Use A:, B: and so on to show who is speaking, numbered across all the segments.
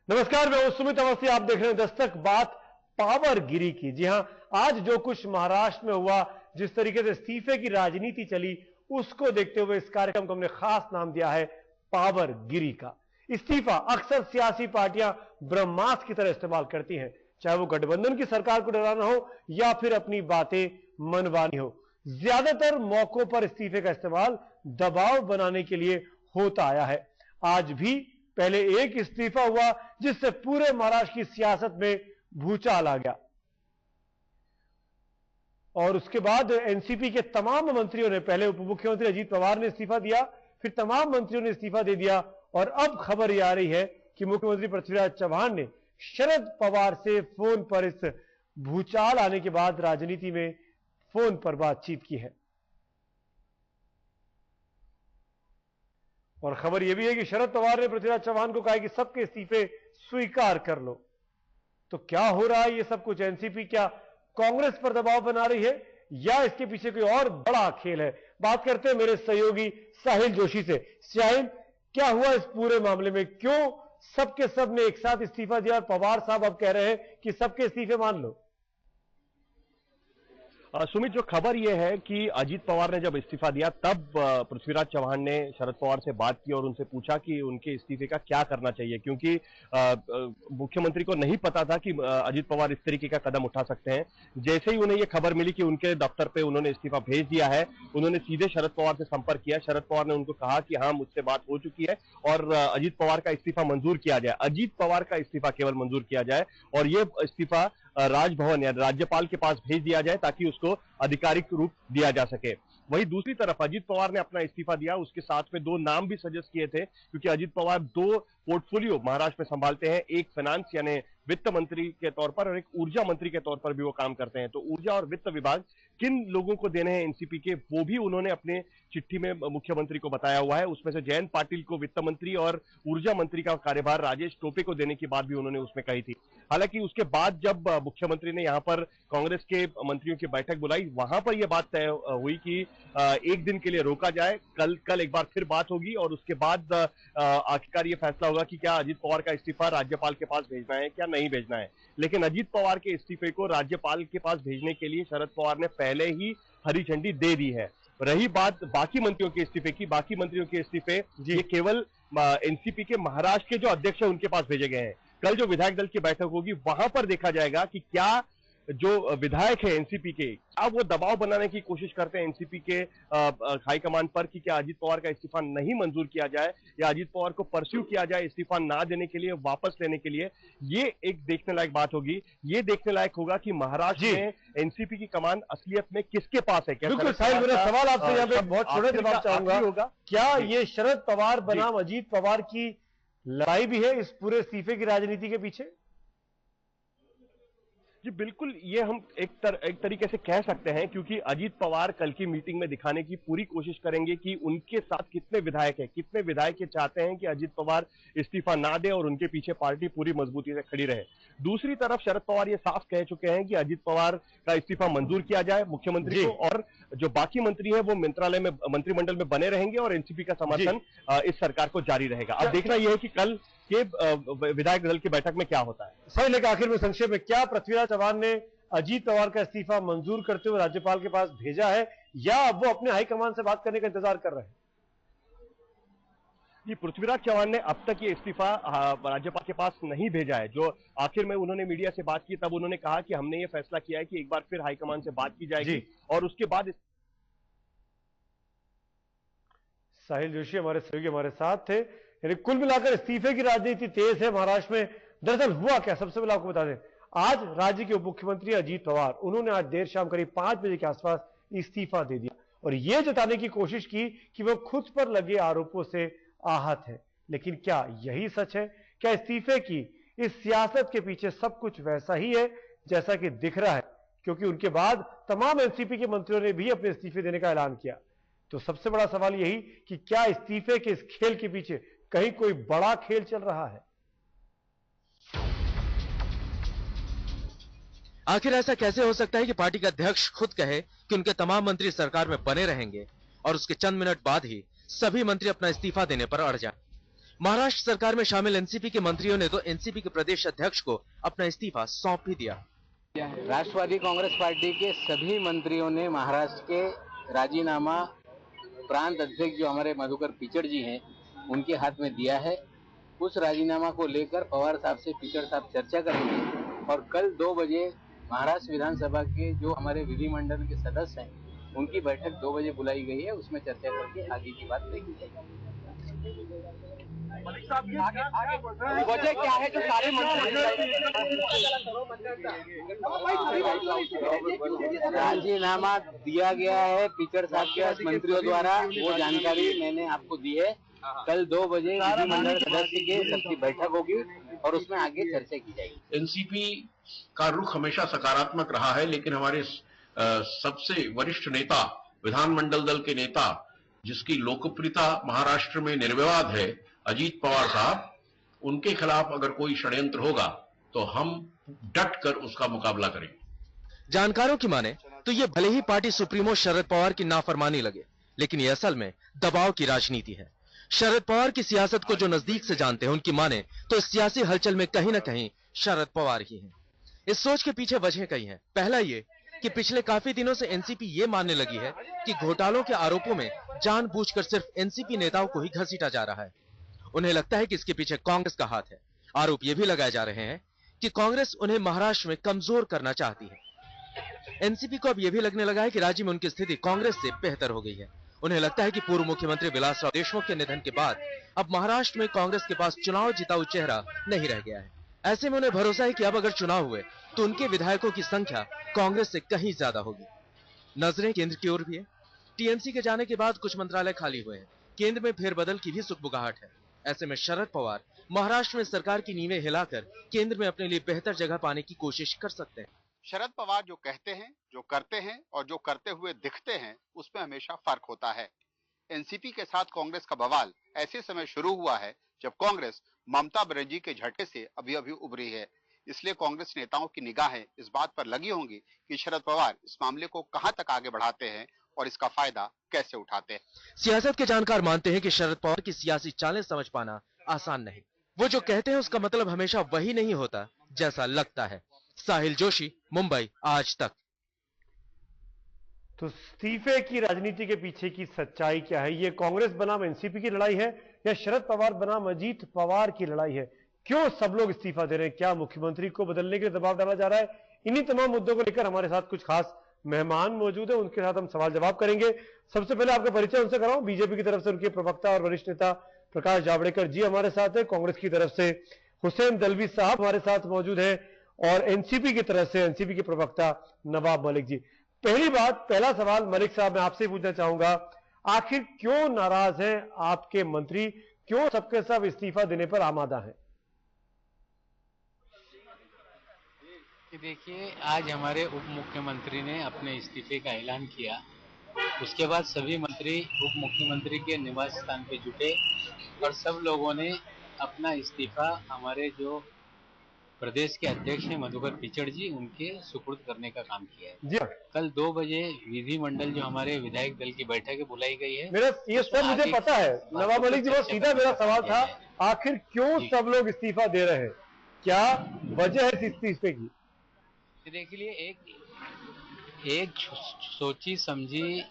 A: नमस्कार, मैं सुमित अवस्थी। आप देख रहे हैं दस्तक, बात पावरगिरी की। जी हां, आज जो कुछ महाराष्ट्र में हुआ, जिस तरीके से इस्तीफे की राजनीति चली, उसको देखते हुए इस कार्यक्रम को हमने खास नाम दिया है पावरगिरी का। इस्तीफा अक्सर सियासी पार्टियां ब्रह्मास्त्र की तरह इस्तेमाल करती हैं, चाहे वो गठबंधन की सरकार को डराना हो या फिर अपनी बातें मनवानी हो। ज्यादातर मौकों पर इस्तीफे का इस्तेमाल दबाव बनाने के लिए होता आया है। आज भी पहले एक इस्तीफा हुआ जिससे पूरे महाराष्ट्र की सियासत में भूचाल आ गया, और उसके बाद एनसीपी के तमाम मंत्रियों ने, पहले उप मुख्यमंत्री अजीत पवार ने इस्तीफा दिया, फिर तमाम मंत्रियों ने इस्तीफा दे दिया, और अब खबर यह आ रही है कि मुख्यमंत्री पृथ्वीराज चव्हाण ने शरद पवार से फोन पर, इस भूचाल आने के बाद राजनीति में फोन पर बातचीत की है। और खबर यह भी है कि शरद पवार ने पृथ्वीराज चव्हाण को कहा कि सबके इस्तीफे स्वीकार कर लो। तो क्या हो रहा है ये सब कुछ? एनसीपी क्या कांग्रेस पर दबाव बना रही है या इसके पीछे कोई और बड़ा खेल है? बात करते हैं मेरे सहयोगी साहिल जोशी से। साहिल, क्या हुआ इस पूरे मामले में? क्यों सबके सब ने एक साथ इस्तीफा दिया और पवार साहब अब कह रहे हैं कि सबके इस्तीफे मान लो?
B: सुमित, जो खबर यह है कि अजीत पवार ने जब इस्तीफा दिया तब पृथ्वीराज चव्हाण ने शरद पवार से बात की और उनसे पूछा कि उनके इस्तीफे का क्या करना चाहिए, क्योंकि मुख्यमंत्री को नहीं पता था कि अजीत पवार इस तरीके का कदम उठा सकते हैं। जैसे ही उन्हें यह खबर मिली कि उनके दफ्तर पे उन्होंने इस्तीफा भेज दिया है, उन्होंने सीधे शरद पवार से संपर्क किया। शरद पवार ने उनको कहा कि हाँ, मुझसे बात हो चुकी है और अजीत पवार का इस्तीफा मंजूर किया जाए। अजीत पवार का इस्तीफा केवल मंजूर किया जाए और यह इस्तीफा राजभवन या राज्यपाल के पास भेज दिया जाए ताकि उसको आधिकारिक रूप दिया जा सके। वहीं दूसरी तरफ अजीत पवार ने अपना इस्तीफा दिया, उसके साथ में दो नाम भी सजेस्ट किए थे, क्योंकि अजीत पवार दो पोर्टफोलियो महाराष्ट्र में संभालते हैं, एक फाइनेंस यानी वित्त मंत्री के तौर पर और एक ऊर्जा मंत्री के तौर पर भी वो काम करते हैं। तो ऊर्जा और वित्त विभाग किन लोगों को देने हैं एनसीपी के, वो भी उन्होंने अपने चिट्ठी में मुख्यमंत्री को बताया हुआ है। उसमें से जयंत पाटिल को वित्त मंत्री और ऊर्जा मंत्री का कार्यभार राजेश टोपे को देने की बात भी उन्होंने उसमें कही थी। हालांकि उसके बाद जब मुख्यमंत्री ने यहां पर कांग्रेस के मंत्रियों की बैठक बुलाई, वहां पर यह बात तय हुई कि एक दिन के लिए रोका जाए, कल एक बार फिर बात होगी और उसके बाद आखिरकार यह फैसला होगा कि क्या अजीत पवार का इस्तीफा राज्यपाल के पास भेजना है क्या नहीं भेजना है। लेकिन अजीत पवार के इस्तीफे को राज्यपाल के पास भेजने के लिए शरद पवार ने पहले ही हरी झंडी दे दी है। रही बात बाकी मंत्रियों के इस्तीफे की, बाकी मंत्रियों के इस्तीफे ये केवल एनसीपी के महाराष्ट्र के जो अध्यक्ष है उनके पास भेजे गए हैं। कल जो विधायक दल की बैठक होगी वहां पर देखा जाएगा कि क्या जो विधायक है एनसीपी के, अब वो दबाव बनाने की कोशिश करते हैं एनसीपी के हाईकमान पर कि क्या अजीत पवार का इस्तीफा नहीं मंजूर किया जाए या अजीत पवार को परस्यू किया जाए इस्तीफा ना देने के लिए, वापस लेने के लिए। ये एक देखने लायक बात होगी। ये देखने लायक होगा कि महाराष्ट्र में एनसीपी की कमान असलियत में किसके पास है।
A: बिल्कुल साहिल, मेरा सवाल आपसे यहाँ पे बहुत छोटा जवाब चाहूंगा, क्या ये शरद पवार बनाम अजीत पवार की लड़ाई भी है इस पूरे इस्तीफे की राजनीति के पीछे?
B: जी बिल्कुल, ये हम एक तरीके से कह सकते हैं, क्योंकि अजीत पवार कल की मीटिंग में दिखाने की पूरी कोशिश करेंगे कि उनके साथ कितने विधायक हैं, कितने विधायक चाहते हैं कि अजीत पवार इस्तीफा ना दे और उनके पीछे पार्टी पूरी मजबूती से खड़ी रहे। दूसरी तरफ शरद पवार ये साफ कह चुके हैं कि अजीत पवार का इस्तीफा मंजूर किया जाए मुख्यमंत्री को, और जो बाकी मंत्री हैं वो मंत्रिमंडल में बने रहेंगे और एनसीपी का समर्थन इस सरकार को जारी रहेगा। अब देखना यह है कि कल के विधायक दल की बैठक में क्या होता है।
A: सही, लेकिन आखिर में संक्षेप में, क्या पृथ्वीराज चव्हाण ने अजीत पवार का इस्तीफा मंजूर करते हुए राज्यपाल के पास भेजा है या अब वो अपने हाईकमान से बात करने का इंतजार कर रहे हैं?
B: ये पृथ्वीराज चव्हाण ने अब तक ये इस्तीफा राज्यपाल के पास नहीं भेजा है। जो आखिर में उन्होंने मीडिया से बात की तब उन्होंने कहा कि हमने ये फैसला किया है कि एक बार फिर हाईकमान से बात की जाएगी और उसके बाद।
A: साहिल जोशी हमारे सहयोगी हमारे साथ थे। यानी कुल मिलाकर इस्तीफे की राजनीति तेज है महाराष्ट्र में। दरअसल हुआ क्या, सबसे पहले आपको बता दें, आज राज्य के उप मुख्यमंत्री अजीत पवार, उन्होंने आज देर शाम करीब 5 बजे के आसपास इस्तीफा दे दिया और यह जताने की कोशिश की कि वह खुद पर लगे आरोपों से आहत है। लेकिन क्या यही सच है? क्या इस्तीफे की इस सियासत के पीछे सब कुछ वैसा ही है जैसा कि दिख रहा है? क्योंकि उनके बाद तमाम एनसीपी के मंत्रियों ने भी अपने इस्तीफे देने का ऐलान किया। तो सबसे बड़ा सवाल यही कि क्या इस्तीफे के इस खेल के पीछे कहीं कोई बड़ा खेल चल रहा है?
C: आखिर ऐसा कैसे हो सकता है कि पार्टी का अध्यक्ष खुद कहे कि उनके तमाम मंत्री सरकार में बने रहेंगे और उसके चंद मिनट बाद ही सभी मंत्री अपना इस्तीफा देने पर अड़ जाएं? महाराष्ट्र सरकार में शामिल एनसीपी के मंत्रियों ने तो एनसीपी के प्रदेश अध्यक्ष को अपना इस्तीफा सौंप भी दिया।
D: राष्ट्रवादी कांग्रेस पार्टी के सभी मंत्रियों ने महाराष्ट्र के राजीनामा प्रांत अध्यक्ष जो हमारे मधुकर पिचड़ जी हैं उनके हाथ में दिया है। उस राजीनामा को लेकर पवार साहब से पिचड़ साहब चर्चा करेंगे और कल 2 बजे महाराष्ट्र विधानसभा के जो हमारे विधिमंडल के सदस्य हैं उनकी बैठक 2 बजे बुलाई गई है। उसमें चर्चा करके आगे की बात तय की जाएगी। वजह क्या है जो सारे राजीनामा दिया गया है पिचड़ साहब के मंत्रियों द्वारा, वो जानकारी मैंने आपको दी है। कल 2 बजे विधिमंडल सदस्य के सबकी बैठक होगी और उसमें आगे चर्चा की जाएगी।
E: एनसीपी का रुख हमेशा सकारात्मक रहा है, लेकिन हमारे सबसे वरिष्ठ नेता, विधानमंडल दल के नेता, जिसकी लोकप्रियता महाराष्ट्र में निर्विवाद है, अजीत पवार साहब, उनके खिलाफ अगर कोई षड्यंत्र होगा तो हम डट कर उसका मुकाबला करेंगे।
C: जानकारों की माने तो ये भले ही पार्टी सुप्रीमो शरद पवार की नाफरमानी लगे, लेकिन ये असल में दबाव की राजनीति है। शरद पवार की सियासत को जो नजदीक से जानते हैं उनकी माने तो इस सियासी हलचल में कहीं ना कहीं शरद पवार ही हैं। इस सोच के पीछे वजह कई हैं। पहला ये कि पिछले काफी दिनों से एनसीपी ये मानने लगी है कि घोटालों के आरोपों में जानबूझकर सिर्फ एनसीपी नेताओं को ही घसीटा जा रहा है। उन्हें लगता है कि इसके पीछे कांग्रेस का हाथ है। आरोप ये भी लगाए जा रहे हैं कि कांग्रेस उन्हें महाराष्ट्र में कमजोर करना चाहती है। एनसीपी को अब यह भी लगने लगा है कि राज्य में उनकी स्थिति कांग्रेस से बेहतर हो गई है। उन्हें लगता है कि पूर्व मुख्यमंत्री विलासराव देशमुख के निधन के बाद अब महाराष्ट्र में कांग्रेस के पास चुनाव जिताऊ चेहरा नहीं रह गया है। ऐसे में उन्हें भरोसा है कि अब अगर चुनाव हुए तो उनके विधायकों की संख्या कांग्रेस से कहीं ज्यादा होगी। नजरें केंद्र की ओर भी है। टीएमसी के जाने के बाद कुछ मंत्रालय खाली हुए हैं। केंद्र में फेरबदल की भी सुगबुगाहट है। ऐसे में शरद पवार महाराष्ट्र में सरकार की नींवें हिलाकर केंद्र में अपने लिए बेहतर जगह पाने की कोशिश कर सकते हैं।
F: शरद पवार जो कहते हैं, जो करते हैं और जो करते हुए दिखते हैं, उसमें हमेशा फर्क होता है। एनसीपी के साथ कांग्रेस का बवाल ऐसे समय शुरू हुआ है जब कांग्रेस ममता बनर्जी के झटके से अभी अभी उभरी है। इसलिए कांग्रेस नेताओं की निगाहें इस बात पर लगी होंगी कि शरद पवार इस मामले को कहां तक आगे बढ़ाते हैं और इसका फायदा कैसे उठाते हैं।
C: सियासत के जानकार मानते हैं कि शरद पवार की सियासी चालें समझ पाना आसान नहीं। वो जो कहते हैं उसका मतलब हमेशा वही नहीं होता जैसा लगता है। साहिल जोशी, मुंबई, आज तक।
A: तो इस्तीफे की राजनीति के पीछे की सच्चाई क्या है? ये कांग्रेस बनाम एनसीपी की लड़ाई है या शरद पवार बनाम अजीत पवार की लड़ाई है? क्यों सब लोग इस्तीफा दे रहे हैं? क्या मुख्यमंत्री को बदलने के लिए दबाव डाला जा रहा है? इन्हीं तमाम मुद्दों को लेकर हमारे साथ कुछ खास मेहमान मौजूद है, उनके साथ हम सवाल जवाब करेंगे। सबसे पहले आपका परिचय उनसे कराऊं। बीजेपी की तरफ से उनके प्रवक्ता और वरिष्ठ नेता प्रकाश जावड़ेकर जी हमारे साथ है। कांग्रेस की तरफ से हुसैन दलवी साहब हमारे साथ मौजूद है और एनसीपी की तरफ से एनसीपी के प्रवक्ता नवाब मलिक जी। पहला सवाल मलिक साहब मैं आपसे पूछना चाहूंगा, आखिर क्यों नाराज हैं आपके मंत्री? क्यों सबके सब इस्तीफा देने पर आमादा हैं?
G: देखिए, आज हमारे उप मुख्यमंत्री ने अपने इस्तीफे का ऐलान किया। उसके बाद सभी मंत्री उप मुख्यमंत्री के निवास स्थान पे जुटे और सब लोगों ने अपना इस्तीफा हमारे जो प्रदेश के अध्यक्ष हैं मधुकर पिचड़ जी, उनके सुपुर्द करने का काम किया है।
A: जी
G: कल 2 बजे विधिमंडल जो हमारे विधायक दल की बैठक बुलाई गई है।
A: मेरा ये सब मुझे पता है नवाब मलिक जी, बहुत सीधा मेरा सवाल था, आखिर क्यों सब लोग इस्तीफा दे रहे हैं? क्या वजह है इस इस्तीफे की?
G: देखिए, एक सोची समझी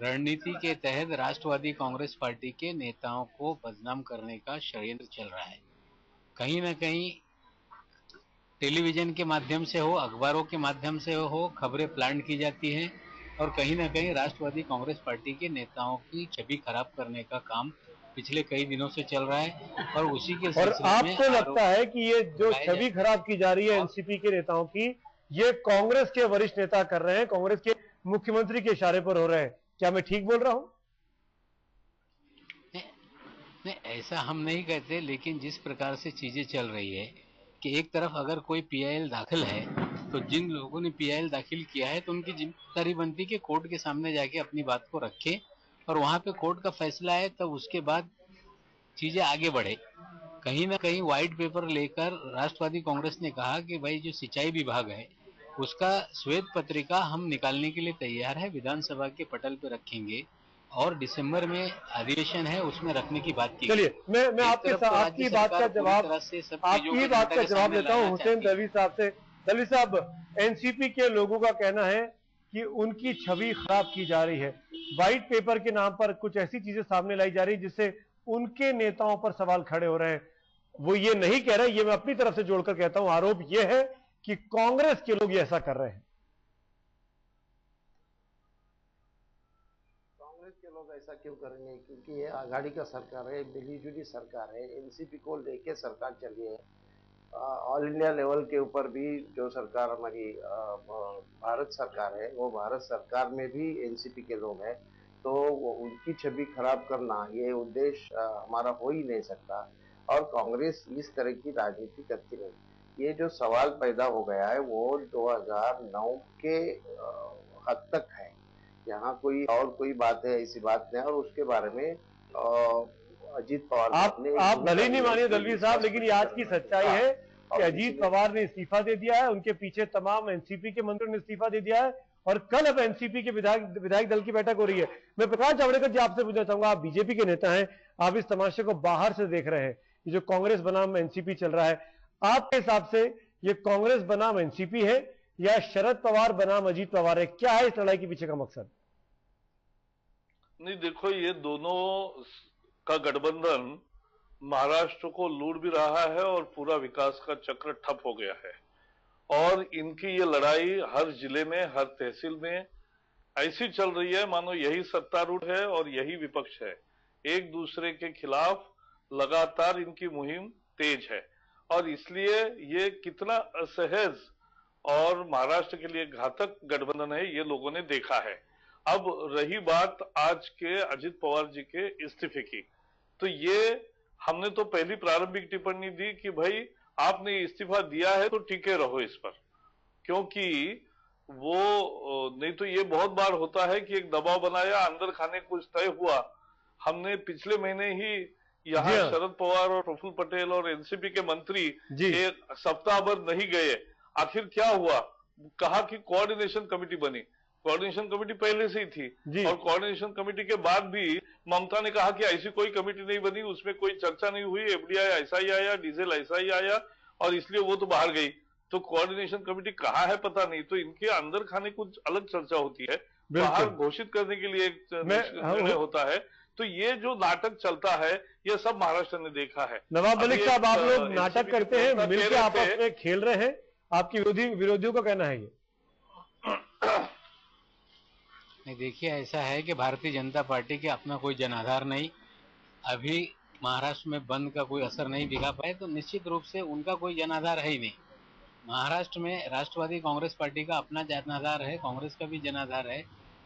G: रणनीति के तहत राष्ट्रवादी कांग्रेस पार्टी के नेताओं को बदनाम करने का षड्यंत्र चल रहा है। कहीं ना कहीं टेलीविजन के माध्यम से हो, अखबारों के माध्यम से हो, खबरें प्लांट की जाती हैं और कहीं ना कहीं राष्ट्रवादी कांग्रेस पार्टी के नेताओं की छवि खराब करने का काम पिछले कई दिनों से चल रहा है और उसी के
A: और आपको लगता है कि ये जो छवि खराब की जा रही है एनसीपी के नेताओं की, ये कांग्रेस के वरिष्ठ नेता कर रहे हैं, कांग्रेस के मुख्यमंत्री के इशारे पर हो रहे हैं? क्या मैं ठीक बोल रहा हूं?
G: नहीं, ऐसा हम नहीं कहते, लेकिन जिस प्रकार से चीजें चल रही है कि एक तरफ अगर कोई पीआईएल दाखिल है तो जिन लोगों ने पीआईएल दाखिल किया है तो उनकी जिम्मेदारी बनती है कि कोर्ट के सामने जाके अपनी बात को रखें और वहां पे कोर्ट का फैसला है तब उसके बाद चीजें आगे बढ़े। कहीं ना कहीं व्हाइट पेपर लेकर राष्ट्रवादी कांग्रेस ने कहा कि भाई जो सिंचाई विभाग है उसका श्वेत पत्रिका हम निकालने के लिए तैयार है, विधानसभा के पटल पे रखेंगे और दिसंबर में अधिवेशन है, उसमें रखने की बात की।
A: चलिए, मैं आपके
G: एक तरफ तो
A: आपकी बात का जवाब आपकी बात का जवाब लेता हूं हुसैन दलवी साहब से। दलवी साहब, एनसीपी के लोगों का कहना है कि उनकी छवि खराब की जा रही है, व्हाइट पेपर के नाम पर कुछ ऐसी चीजें सामने लाई जा रही जिससे उनके नेताओं पर सवाल खड़े हो रहे हैं। वो ये नहीं कह रहे, ये मैं अपनी तरफ से जोड़कर कहता हूं, आरोप ये है कि कांग्रेस के लोग ये ऐसा कर रहे हैं।
H: कांग्रेस के लोग ऐसा क्यों करेंगे? क्योंकि ये आघाड़ी का सरकार है, मिलीजुली सरकार है, एनसीपी को लेके सरकार चली है। ऑल इंडिया लेवल के ऊपर भी जो सरकार हमारी भारत सरकार है, वो भारत सरकार में भी एनसीपी के लोग हैं, तो उनकी छवि खराब करना ये उद्देश्य हमारा हो ही नहीं सकता। और कांग्रेस इस तरह की राजनीति करती नहीं। ये जो सवाल पैदा हो गया है वो 2009 के हद तक है। यहाँ कोई बात है, ऐसी बात नहीं। और उसके बारे में अजीत पवार
A: आप भले नहीं मानिए दलवी साहब, लेकिन ये आज की सच्चाई है कि अजीत पवार ने इस्तीफा दे दिया है, उनके पीछे तमाम एनसीपी के मंत्रियों ने इस्तीफा दे दिया है और कल अब एनसीपी के विधायक दल की बैठक हो रही है। मैं प्रकाश जावड़ेकर जी आपसे पूछना चाहूंगा, आप बीजेपी के नेता हैं, आप इस तमाशे को बाहर से देख रहे हैं, ये जो कांग्रेस बनाम एनसीपी चल रहा है, आपके हिसाब से ये कांग्रेस बनाम एनसीपी है या शरद पवार बनाम अजीत पवार है? क्या है इस लड़ाई के पीछे का मकसद?
I: नहीं, देखो, ये दोनों का गठबंधन महाराष्ट्र को लूट भी रहा है और पूरा विकास का चक्र ठप हो गया है। और इनकी ये लड़ाई हर जिले में, हर तहसील में ऐसी चल रही है मानो यही सत्तारूढ़ है और यही विपक्ष है। एक दूसरे के खिलाफ लगातार इनकी मुहिम तेज है और इसलिए ये कितना असहज और महाराष्ट्र के लिए घातक गठबंधन है ये लोगों ने देखा है। अब रही बात आज के अजित पवार जी के इस्तीफे की, तो ये हमने तो पहली प्रारंभिक टिप्पणी दी कि भाई आपने इस्तीफा दिया है तो टिके रहो इस पर, क्योंकि वो नहीं तो ये बहुत बार होता है कि एक दबाव बनाया, अंदर खाने कुछ तय हुआ। हमने पिछले महीने ही यहाँ शरद पवार और प्रफुल्ल पटेल और एनसीपी के मंत्री एक सप्ताह भर नहीं गए। आखिर क्या हुआ? कहा कि कोऑर्डिनेशन कमेटी बनी। कोऑर्डिनेशन कमेटी पहले से ही थी और कोऑर्डिनेशन कमेटी के बाद भी ममता ने कहा कि ऐसी कोई कमेटी नहीं बनी, उसमें कोई चर्चा नहीं हुई, एफडीआई ऐसा ही आया, डीजल ऐसा ही आया और इसलिए वो तो बाहर गई। तो कोऑर्डिनेशन कमेटी कहाँ है पता नहीं। तो इनके अंदर खाने कुछ अलग चर्चा होती है, बाहर घोषित करने के लिए एक निर्णय होता है। तो ये जो नाटक चलता है ये सब महाराष्ट्र ने देखा है।
A: नवाब मलिक साहब, आप लोग नाटक करते हैं, मिलकर आपस में खेल रहे हैं, आपकी विरोधियों का कहना है ये?
G: नहीं, देखिए, ऐसा है कि भारतीय जनता पार्टी के अपना कोई जनाधार नहीं, अभी महाराष्ट्र में बंद का कोई असर नहीं दिखा पाए, तो निश्चित रूप से उनका कोई जनाधार है ही नहीं। महाराष्ट्र में राष्ट्रवादी कांग्रेस पार्टी का अपना जनाधार है, कांग्रेस का भी जनाधार है।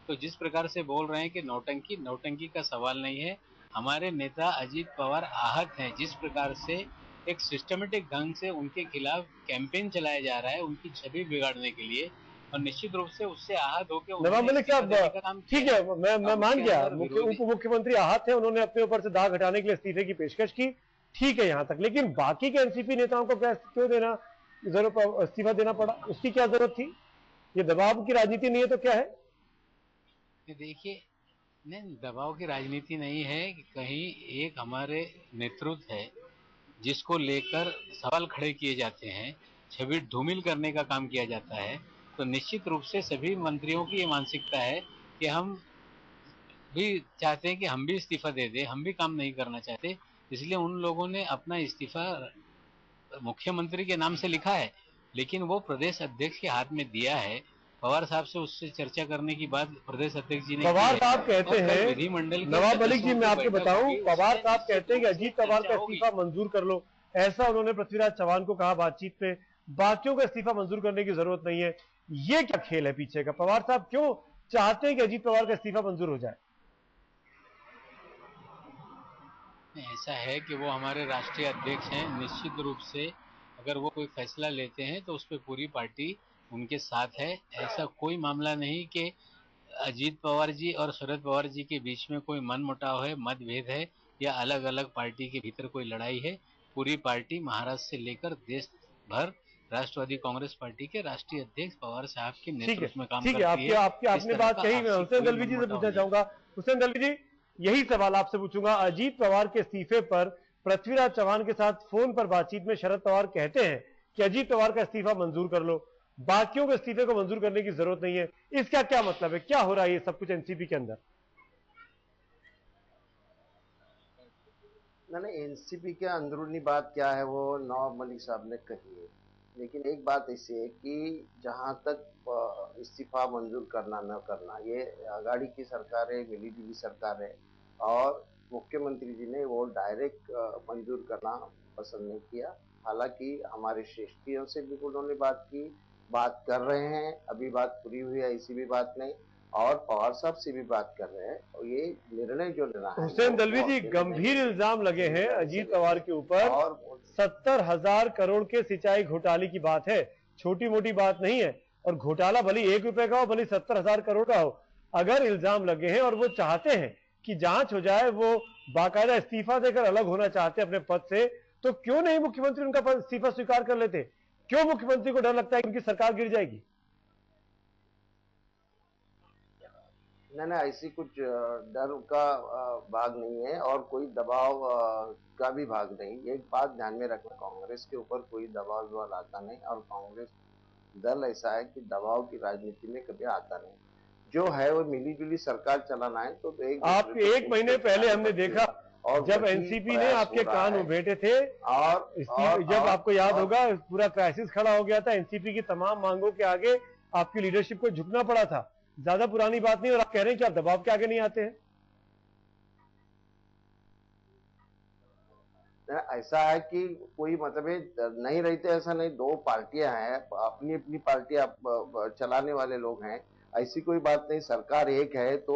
G: तो जिस प्रकार से बोल रहे हैं कि नौटंकी का सवाल नहीं है। हमारे नेता अजीत पवार आहत हैं, जिस प्रकार से एक सिस्टमेटिक ढंग से उनके खिलाफ कैंपेन चलाया जा रहा है उनकी छवि बिगाड़ने के लिए, और निश्चित रूप से उससे आहत होकर
A: नवाब मलिक साहब, ठीक है, मैं मान गया, उप मुख्यमंत्री आहत है, उन्होंने अपने ऊपर से दाग हटाने के लिए इस्तीफे की पेशकश की, ठीक है यहाँ तक, लेकिन बाकी के एनसीपी नेताओं को क्यों देना जरूरत, इस्तीफा देना पड़ा? उसकी क्या जरूरत थी? ये दबाव की राजनीति नहीं है तो क्या है?
G: देखिए, नहीं, दबाव की राजनीति नहीं है, कहीं एक हमारे नेतृत्व है जिसको लेकर सवाल खड़े किए जाते हैं, छवि धूमिल करने का काम किया जाता है। तो निश्चित रूप से सभी मंत्रियों की ये मानसिकता है कि हम भी चाहते हैं कि हम भी इस्तीफा दे दें, हम भी काम नहीं करना चाहते, इसलिए उन लोगों ने अपना इस्तीफा मुख्यमंत्री के नाम से लिखा है, लेकिन वो प्रदेश अध्यक्ष के हाथ में दिया है। पवार साहब से उससे चर्चा करने की बात प्रदेश अध्यक्ष जी ने
A: पवार साहब कहते हैं,
G: विधिमंडल
A: नवाब मलिक जी, मैं आपको बताऊं, पवार साहब कहते हैं कि अजीत पवार का इस्तीफा मंजूर कर लो, ऐसा उन्होंने पृथ्वीराज चौहान को कहा बातचीत में। बाकियों का इस्तीफा मंजूर करने की जरूरत नहीं है। ये क्या खेल है पीछे का? पवार साहब क्यों चाहते हैं कि अजीत पवार का इस्तीफा मंजूर हो जाए?
G: ऐसा है कि वो हमारे राष्ट्रीय अध्यक्ष हैं, निश्चित रूप से अगर वो कोई फैसला लेते हैं तो उस पर पूरी पार्टी उनके साथ है। ऐसा कोई मामला नहीं कि अजीत पवार जी और शरद पवार जी के बीच में कोई मनमुटाव है, मतभेद है या अलग अलग पार्टी के भीतर कोई लड़ाई है। पूरी पार्टी महाराष्ट्र से लेकर देश भर राष्ट्रवादी कांग्रेस पार्टी के राष्ट्रीय अध्यक्ष पवार साहब के
A: ठीक
G: नेतृत्व में काम
A: है,
G: करती है।
A: आपने बात कही। मैं हुसैन दलवी जी से पूछना चाहूंगा। हुसैन दलवी जी, यही सवाल आपसे पूछूंगा। अजीत पवार के इस्तीफे पर पृथ्वीराज चौहान के साथ फोन पर बातचीत में शरद पवार कहते हैं कि अजीत पवार का इस्तीफा मंजूर कर लो, बाकियों के इस्तीफे को मंजूर करने की जरूरत नहीं है। इसका क्या मतलब है? क्या हो रहा है ये सब कुछ एनसीपी के अंदर?
H: नहीं, एनसीपी के अंदरूनी बात क्या है वो नवाब मलिक साहब ने कही है, लेकिन एक बात ऐसी है कि जहां तक इस्तीफा मंजूर करना न करना, ये आघाड़ी की सरकार है, मिलीजुली सरकार है, और मुख्यमंत्री जी ने वो डायरेक्ट मंजूर करना पसंद नहीं किया। हालांकि हमारे श्रेष्ठियों से भी उन्होंने बात कर रहे हैं, अभी बात पूरी हुई है ऐसी भी बात नहीं, और पवार साहब से भी बात कर रहे हैं, और ये निर्णय जो लेना है।
A: हुसैन दलवी जी, गंभीर इल्जाम लगे हैं अजीत पवार के ऊपर, और 70,000 करोड़ के सिंचाई घोटाले की बात है, छोटी मोटी बात नहीं है। और घोटाला भले 1 रुपए का हो, भले 70,000 करोड़ का हो, अगर इल्जाम लगे हैं और वो चाहते हैं कि जांच हो जाए, वो बाकायदा इस्तीफा देकर अलग होना चाहते हैं अपने पद से, तो क्यों नहीं मुख्यमंत्री उनका इस्तीफा स्वीकार कर लेते? क्यों मुख्यमंत्री को डर लगता है कि उनकी सरकार गिर जाएगी?
H: नहीं, ऐसी कुछ डर का भाग नहीं है, और कोई दबाव का भी भाग नहीं। एक बात ध्यान में रखना, कांग्रेस के ऊपर कोई दबाव आता नहीं, और कांग्रेस दल ऐसा है कि दबाव की राजनीति में कभी आता नहीं। जो है वो मिलीजुली सरकार चलाना है, तो
A: आप 1 महीने पहले हमने देखा, और जब एनसीपी ने आपके कान उभेटे थे, और जब आपको याद होगा पूरा क्राइसिस खड़ा हो गया था, एनसीपी की तमाम मांगों के आगे आपकी लीडरशिप को झुकना पड़ा था। ज्यादा पुरानी बात नहीं, और आप कह रहे हैं कि आप दबाव के आगे नहीं आते हैं।
H: ऐसा है कि कोई मतभेद नहीं रहते, ऐसा नहीं। 2 पार्टियां हैं, अपनी अपनी पार्टियां चलाने वाले लोग हैं, ऐसी कोई बात नहीं। सरकार एक है तो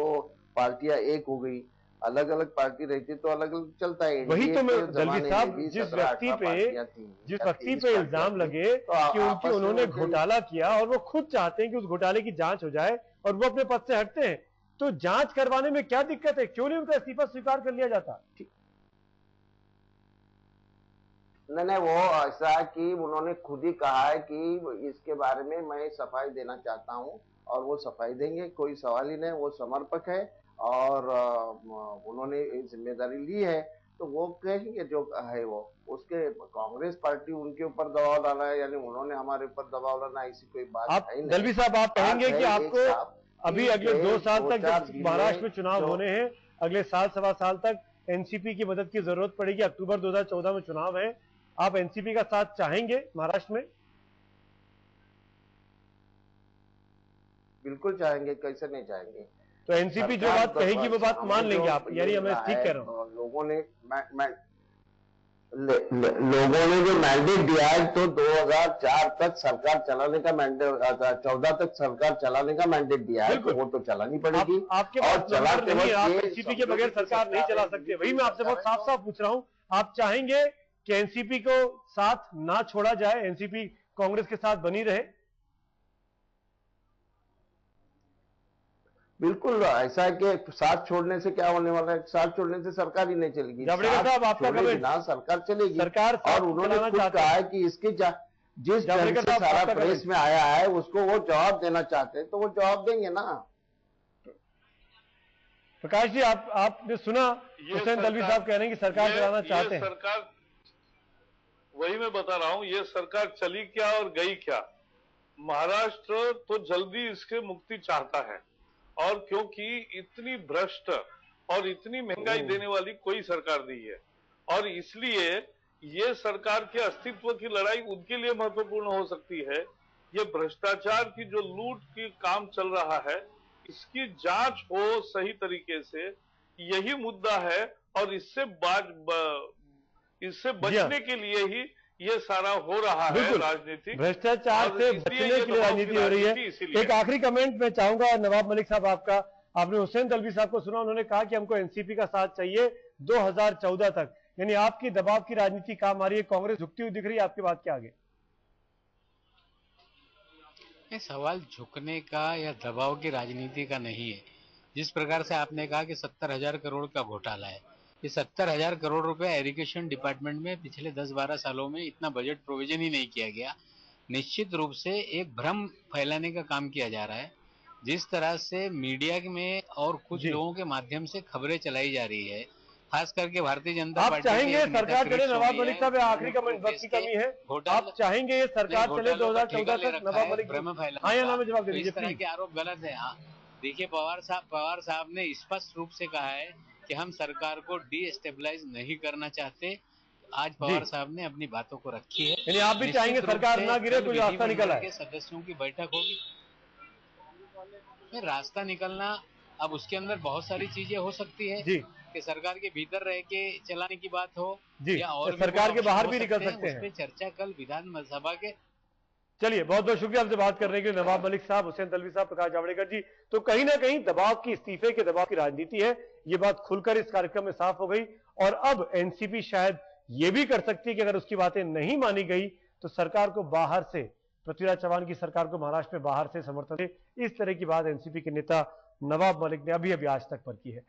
H: पार्टियां एक हो गई, अलग अलग पार्टी रहती तो अलग अलग चलता है।
A: वही तो मैं दलवी साहब, जिस व्यक्ति पे इल्जाम लगे कि उन्होंने घोटाला किया, और वो खुद चाहते हैं कि उस घोटाले की जांच हो जाए, और वो अपने पद से हटते हैं, तो जांच करवाने में क्या दिक्कत है? क्यों नहीं उनका इस्तीफा स्वीकार कर लिया जाता?
H: नहीं, वो ऐसा है कि उन्होंने खुद ही कहा है कि इसके बारे में मैं सफाई देना चाहता हूं, और वो सफाई देंगे, कोई सवाल ही नहीं। वो समर्पक है, और उन्होंने जिम्मेदारी ली है, तो वो कहेंगे जो है वो। उसके कांग्रेस पार्टी उनके ऊपर दबाव डाला है, यानी उन्होंने हमारे ऊपर दबाव डाला, ऐसी कोई बात है नहीं।
A: दलवी साहब, आप कहेंगे कि आपको अभी अगले 2 साल तक, जब महाराष्ट्र में चुनाव होने हैं, अगले साल 1.25 साल तक एनसीपी की मदद की जरूरत पड़ेगी। अक्टूबर 2014 में चुनाव है, आप एनसीपी का साथ चाहेंगे महाराष्ट्र में?
H: बिल्कुल चाहेंगे, कैसे नहीं चाहेंगे।
A: तो एनसीपी जो बात कहेगी वो बात मान लेंगे आप, यानी मैं ठीक कह रहा हूँ?
H: लोगों ने जो मैंडेट दिया है, तो 2004 तक सरकार चलाने का मैंडेट, 14 तक सरकार चलाने का मैंडेट दिया है, तो वो तो चलानी पड़ेगी।
A: आपके पास चलाते नहीं, आप एनसीपी के बगैर सरकार नहीं चला सकते। वही मैं आपसे बहुत साफ साफ पूछ रहा हूँ, आप चाहेंगे कि एनसीपी को साथ ना छोड़ा जाए, एनसीपी कांग्रेस के साथ बनी रहे?
H: बिल्कुल, ऐसा है कि साथ छोड़ने से क्या होने वाला है? साथ छोड़ने से सरकार ही नहीं चलेगी।
A: जावड़ेकर साहब, आपका कमेंट?
H: ना सरकार चलेगी,
A: सरकार,
H: और उन्होंने खुद कहा है कि इसके जिस ढंग से सारा प्रेस में आया है उसको वो जवाब देना चाहते हैं, तो वो जवाब देंगे ना।
A: प्रकाश जी, आपने सुना हुसैन दलवी साहब कह रहे हैं कि सरकार चलाना चाहते हैं।
I: सरकार, वही मैं बता रहा हूं, ये सरकार चली क्या और गई क्या। महाराष्ट्र तो जल्दी इसके मुक्ति चाहता है, और क्योंकि इतनी भ्रष्ट और इतनी महंगाई देने वाली कोई सरकार नहीं है, और इसलिए ये सरकार के अस्तित्व की लड़ाई उनके लिए महत्वपूर्ण हो सकती है। ये भ्रष्टाचार की जो लूट की काम चल रहा है, इसकी जांच हो सही तरीके से, यही मुद्दा है, और इससे बचने के लिए ही ये सारा हो रहा है राजनीति।
A: भ्रष्टाचार से बचने के लिए राजनीति हो रही है। एक आखिरी कमेंट मैं चाहूंगा नवाब मलिक साहब आपका। आपने हुसैन दलवी साहब को सुना, उन्होंने कहा कि हमको एनसीपी का साथ चाहिए 2014 तक, यानी आपकी दबाव की राजनीति काम आ रही है, कांग्रेस झुकती हुई दिख रही है आपकी बात के आगे?
G: सवाल झुकने का या दबाव की राजनीति का नहीं है। जिस प्रकार से आपने कहा कि 70,000 करोड़ का घोटाला है, ये 70,000 करोड़ रुपए इरिगेशन डिपार्टमेंट में पिछले 10-12 सालों में इतना बजट प्रोविजन ही नहीं किया गया निश्चित रूप से एक भ्रम फैलाने का काम किया जा रहा है। जिस तरह से मीडिया में और कुछ लोगों के माध्यम से खबरें चलाई जा रही है, खास करके भारतीय जनता
A: आप
G: पार्टी
A: चाहेंगे सरकार चले? नवाब मलिक साहब आखिरी का वक्त की कमी है, आप चाहेंगे ये सरकार चले 2014 तक? नवाब मलिक हाँ या ना में जवाब दे दीजिए।
G: इस तरह के आरोप गलत है। हाँ, देखिए पवार साहब ने स्पष्ट रूप से कहा है कि हम सरकार को डीस्टेबलाइज नहीं करना चाहते। आज पवार साहब ने अपनी बातों को रखी है।
A: यानी आप भी चाहेंगे सरकार ना गिरे, कुछ रास्ता निकल आए?
G: सदस्यों की बैठक होगी, फिर रास्ता निकलना, अब उसके अंदर बहुत सारी चीजें हो सकती है जी, कि सरकार के भीतर रह के चलाने की बात हो जी, या और
A: सरकार के बाहर भी निकल सकते हैं।
G: उस पे चर्चा कल विधानसभा के।
A: चलिए, बहुत बहुत शुक्रिया आपसे बात करने के लिए नवाब मलिक साहब, हुसैन दलवी साहब, प्रकाश जावड़ेकर जी। तो कहीं ना कहीं दबाव की, इस्तीफे के दबाव की राजनीति है, ये बात खुलकर इस कार्यक्रम में साफ हो गई। और अब एनसीपी शायद ये भी कर सकती है कि अगर उसकी बातें नहीं मानी गई तो सरकार को बाहर से, पृथ्वीराज चव्हाण की सरकार को महाराष्ट्र में बाहर से समर्थन दे। इस तरह की बात एनसीपी के नेता नवाब मलिक ने अभी आज तक पर की है।